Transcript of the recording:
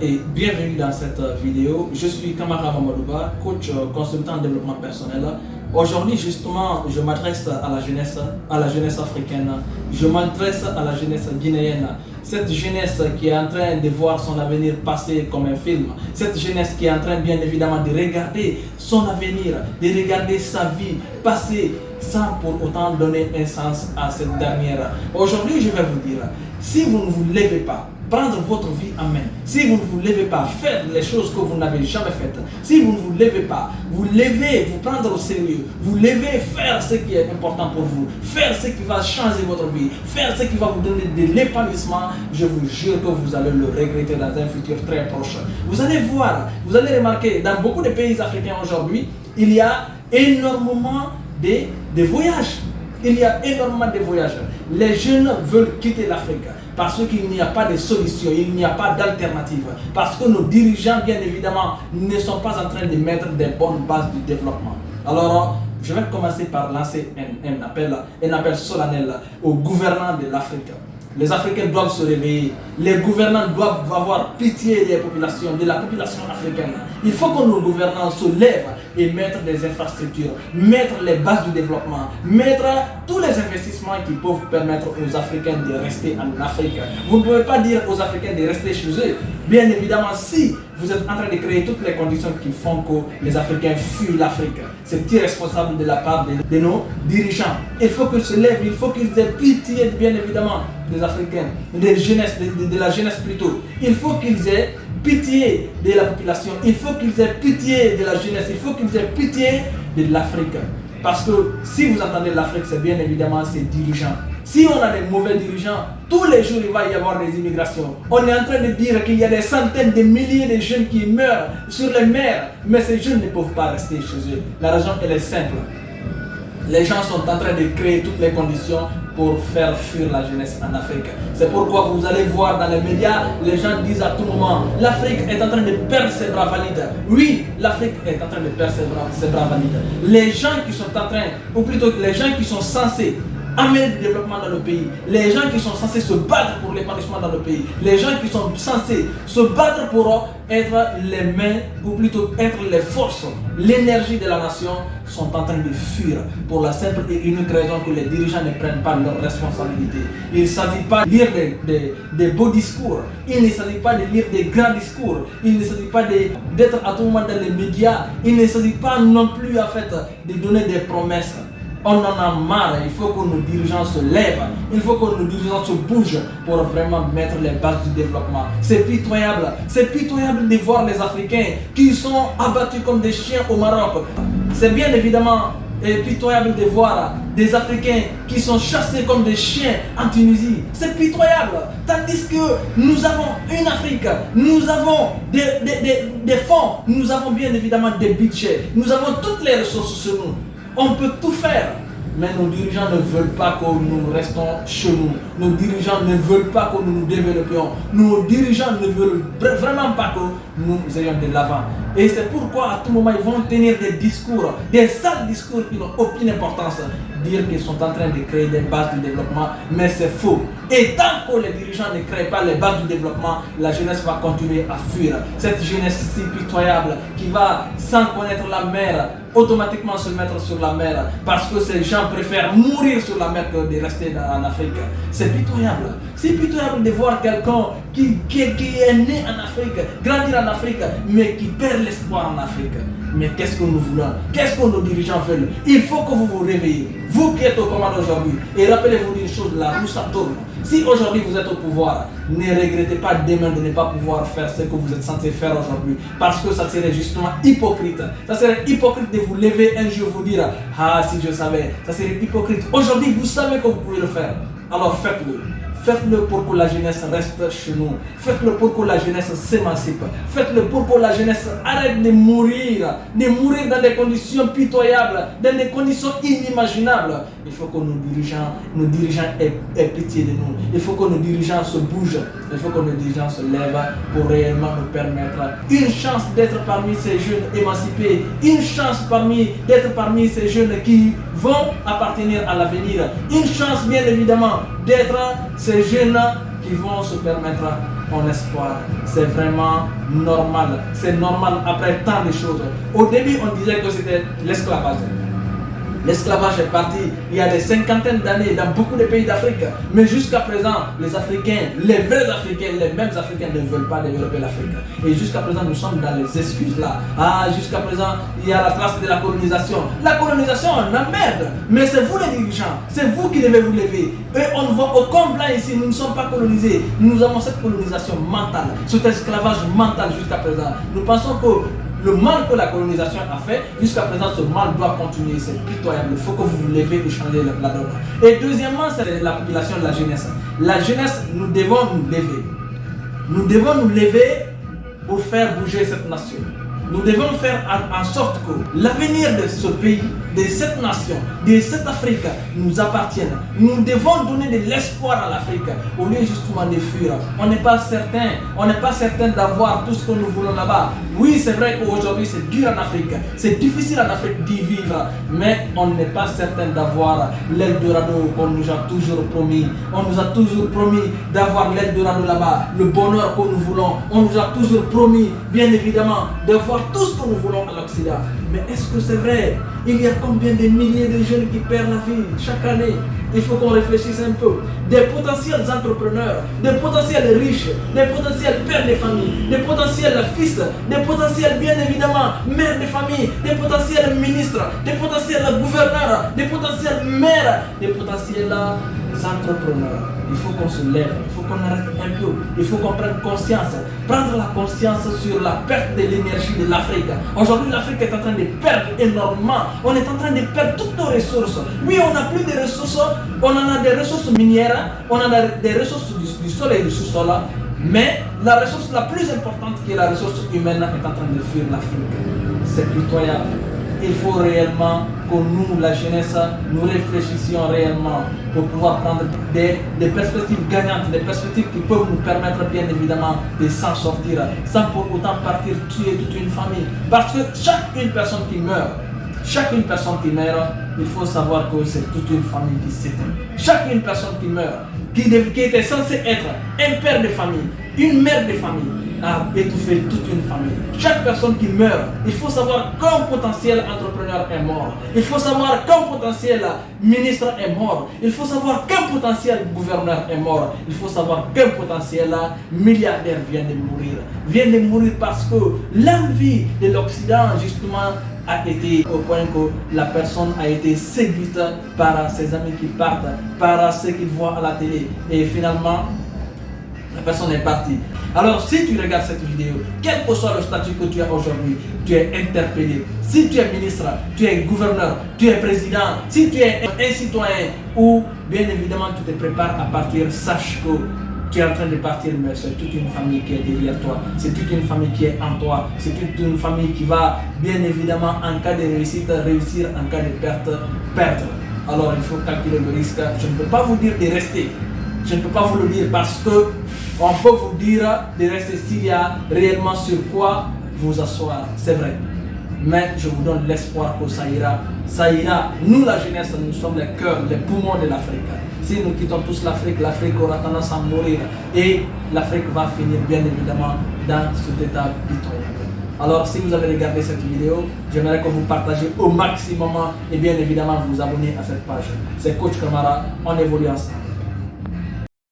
Et bienvenue dans cette vidéo. Je suis Kamara Mamadouba, coach consultant en développement personnel. Aujourd'hui justement, je m'adresse à la jeunesse africaine, je m'adresse à la jeunesse guinéenne. Cette jeunesse qui est en train de voir son avenir passer comme un film. Cette jeunesse qui est en train bien évidemment de regarder son avenir, de regarder sa vie passer sans pour autant donner un sens à cette dernière. Aujourd'hui, je vais vous dire, si vous ne vous levez pas, prendre votre vie en main, si vous ne vous levez pas, faire les choses que vous n'avez jamais faites, si vous ne vous levez pas, vous levez, vous prendre au sérieux, vous levez, faire ce qui est important pour vous, faire ce qui va changer votre vie, faire ce qui va vous donner de l'épanouissement, je vous jure que vous allez le regretter dans un futur très proche. Vous allez voir, vous allez remarquer, dans beaucoup de pays africains aujourd'hui, il y a énormément de voyages. Il y a énormément de voyages. Les jeunes veulent quitter l'Afrique parce qu'il n'y a pas de solution, il n'y a pas d'alternative. Parce que nos dirigeants, bien évidemment, ne sont pas en train de mettre des bonnes bases du développement. Alors, je vais commencer par lancer un appel solennel aux gouvernants de l'Afrique. Les Africains doivent se réveiller. Les gouvernants doivent avoir pitié des populations, de la population africaine. Il faut que nos gouvernants se lèvent et mettre des infrastructures, mettre les bases du développement, mettre tous les investissements qui peuvent permettre aux Africains de rester en Afrique. Vous ne pouvez pas dire aux Africains de rester chez eux. Bien évidemment, si vous êtes en train de créer toutes les conditions qui font que les Africains fuient l'Afrique, c'est irresponsable de la part de nos dirigeants. Il faut qu'ils se lèvent, il faut qu'ils aient pitié, bien évidemment, des Africains, de la jeunesse plutôt. Il faut qu'ils aient pitié de la population, il faut qu'ils aient pitié de la jeunesse, il faut qu'ils aient pitié de l'Afrique. Parce que si vous entendez l'Afrique, c'est bien évidemment ses dirigeants. Si on a des mauvais dirigeants, tous les jours il va y avoir des immigrations. On est en train de dire qu'il y a des centaines de milliers de jeunes qui meurent sur les mers, mais ces jeunes ne peuvent pas rester chez eux. La raison elle est simple. Les gens sont en train de créer toutes les conditions pour faire fuir la jeunesse en Afrique. C'est pourquoi vous allez voir dans les médias, les gens disent à tout moment, l'Afrique est en train de perdre ses bras valides. Oui, l'Afrique est en train de perdre ses bras valides. Les gens qui sont en train, ou plutôt les gens qui sont censés amener du développement dans le pays, les gens qui sont censés se battre pour l'épanouissement dans le pays, les gens qui sont censés se battre pour être les mains, ou plutôt être les forces, l'énergie de la nation, sont en train de fuir pour la simple et unique raison que les dirigeants ne prennent pas leurs responsabilités. Il ne s'agit pas de lire des beaux discours, il ne s'agit pas de lire des grands discours, il ne s'agit pas d'être à tout moment dans les médias, il ne s'agit pas non plus en fait de donner des promesses. On en a marre, il faut que nos dirigeants se lèvent, il faut que nos dirigeants se bougent pour vraiment mettre les bases du développement. C'est pitoyable de voir les Africains qui sont abattus comme des chiens au Maroc. C'est bien évidemment pitoyable de voir des Africains qui sont chassés comme des chiens en Tunisie. C'est pitoyable. Tandis que nous avons une Afrique, nous avons des fonds, nous avons bien évidemment des budgets, nous avons toutes les ressources sur nous. On peut tout faire, mais nos dirigeants ne veulent pas que nous restons chez nous. Nos dirigeants ne veulent pas que nous nous développions. Nos dirigeants ne veulent vraiment pas que nous ayons de l'avant. Et c'est pourquoi à tout moment ils vont tenir des discours, des sales discours qui n'ont aucune importance. Dire qu'ils sont en train de créer des bases du développement, mais c'est faux. Et tant que les dirigeants ne créent pas les bases du développement, la jeunesse va continuer à fuir. Cette jeunesse si pitoyable qui va, sans connaître la mer, automatiquement se mettre sur la mer parce que ces gens préfèrent mourir sur la mer que de rester en Afrique. C'est pitoyable. C'est pitoyable de voir quelqu'un qui est né en Afrique, grandir en Afrique, mais qui perd l'espoir en Afrique. Mais qu'est-ce que nous voulons? Qu'est-ce que nos dirigeants veulent? Il faut que vous vous réveillez. Vous qui êtes aux commandes aujourd'hui, et rappelez-vous d'une chose, la roue ça tourne. Si aujourd'hui vous êtes au pouvoir, ne regrettez pas demain de ne pas pouvoir faire ce que vous êtes censé faire aujourd'hui. Parce que ça serait justement hypocrite. Ça serait hypocrite de vous lever un jour et vous dire, ah si je savais, ça serait hypocrite. Aujourd'hui vous savez que vous pouvez le faire. Alors faites-le. Faites-le pour que la jeunesse reste chez nous. Faites-le pour que la jeunesse s'émancipe. Faites-le pour que la jeunesse arrête de mourir dans des conditions pitoyables, dans des conditions inimaginables. Il faut que nos dirigeants aient pitié de nous. Il faut que nos dirigeants se bougent. Il faut que nos dirigeants se lèvent pour réellement nous permettre une chance d'être parmi ces jeunes émancipés, une chance d'être parmi ces jeunes qui vont appartenir à l'avenir, une chance bien évidemment d'être ces jeunes qui vont se permettre en espoir. C'est vraiment normal. C'est normal après tant de choses. Au début, on disait que c'était l'esclavage. L'esclavage est parti il y a des cinquantaines d'années dans beaucoup de pays d'Afrique. Mais jusqu'à présent, les Africains, les vrais Africains, les mêmes Africains ne veulent pas développer l'Afrique. Et jusqu'à présent, nous sommes dans les excuses là. Ah, jusqu'à présent, il y a la trace de la colonisation. La colonisation, on emmerde. Mais c'est vous les dirigeants. C'est vous qui devez vous lever. Et on ne voit aucun blanc ici. Nous ne sommes pas colonisés. Nous avons cette colonisation mentale, cet esclavage mental jusqu'à présent. Nous pensons que le mal que la colonisation a fait, jusqu'à présent, ce mal doit continuer. C'est pitoyable. Il faut que vous vous levez et changez la donne. Et deuxièmement, c'est la population de la jeunesse. La jeunesse, nous devons nous lever. Nous devons nous lever pour faire bouger cette nation. Nous devons faire en sorte que l'avenir de ce pays, de cette nation, de cette Afrique nous appartienne. Nous devons donner de l'espoir à l'Afrique au lieu justement de fuir. On n'est pas certain d'avoir tout ce que nous voulons là-bas. Oui, c'est vrai qu'aujourd'hui c'est dur en Afrique, c'est difficile en Afrique d'y vivre, mais on n'est pas certain d'avoir l'Eldorado qu'on nous a toujours promis. On nous a toujours promis d'avoir l'Eldorado là-bas, le bonheur que nous voulons. On nous a toujours promis, bien évidemment, d'avoir tout ce que nous voulons à l'Occident. Mais est-ce que c'est vrai? Il y a combien de milliers de jeunes qui perdent la vie chaque année? Il faut qu'on réfléchisse un peu. Des potentiels entrepreneurs, des potentiels riches, des potentiels pères de famille, des potentiels fils, des potentiels bien évidemment mères de famille, des potentiels ministres, des potentiels gouverneurs, des potentiels maires, des potentiels entrepreneurs. Il faut qu'on se lève, il faut qu'on arrête un peu, il faut qu'on prenne conscience, prendre la conscience sur la perte de l'énergie de l'Afrique. Aujourd'hui, l'Afrique est en train de perdre énormément. On est en train de perdre toutes nos ressources. Oui, on n'a plus de ressources, on en a des ressources minières, on en a des ressources du sol et du sous-sol, mais la ressource la plus importante qui est la ressource humaine est en train de fuir l'Afrique. C'est pitoyable. Il faut réellement que nous, la jeunesse, nous réfléchissions réellement pour pouvoir prendre des perspectives gagnantes, des perspectives qui peuvent nous permettre bien évidemment de s'en sortir sans pour autant partir tuer toute une famille. Parce que chaque personne qui meurt, il faut savoir que c'est toute une famille qui s'éteint. Chaque personne qui meurt, qui était censée être un père de famille, une mère de famille, a étouffé toute une famille. Chaque personne qui meurt, il faut savoir qu'un potentiel entrepreneur est mort. Il faut savoir qu'un potentiel ministre est mort. Il faut savoir qu'un potentiel gouverneur est mort. Il faut savoir qu'un potentiel milliardaire vient de mourir. Vient de mourir parce que l'envie de l'Occident, justement, a été au point que la personne a été séduite par ses amis qui partent, par ce qu'il voit à la télé. Et finalement, la personne est partie. Alors si tu regardes cette vidéo, quel que soit le statut que tu as aujourd'hui, tu es interpellé. Si tu es ministre, tu es gouverneur, tu es président, si tu es un citoyen ou bien évidemment tu te prépares à partir, sache que tu es en train de partir, mais c'est toute une famille qui est derrière toi, c'est toute une famille qui est en toi, c'est toute une famille qui va bien évidemment en cas de réussite réussir, en cas de perte, perdre. Alors il faut calculer le risque. Je ne peux pas vous dire de rester. Je ne peux pas vous le dire parce que on peut vous dire de rester s'il y a réellement sur quoi vous asseoir. C'est vrai. Mais je vous donne l'espoir que ça ira. Ça ira. Nous, la jeunesse, nous sommes les cœurs, les poumons de l'Afrique. Si nous quittons tous l'Afrique, l'Afrique aura tendance à mourir. Et l'Afrique va finir bien évidemment dans cet état pitoyable. Alors si vous avez regardé cette vidéo, j'aimerais que vous partagez au maximum et bien évidemment vous abonnez à cette page. C'est Coach Camara, on évolue ensemble.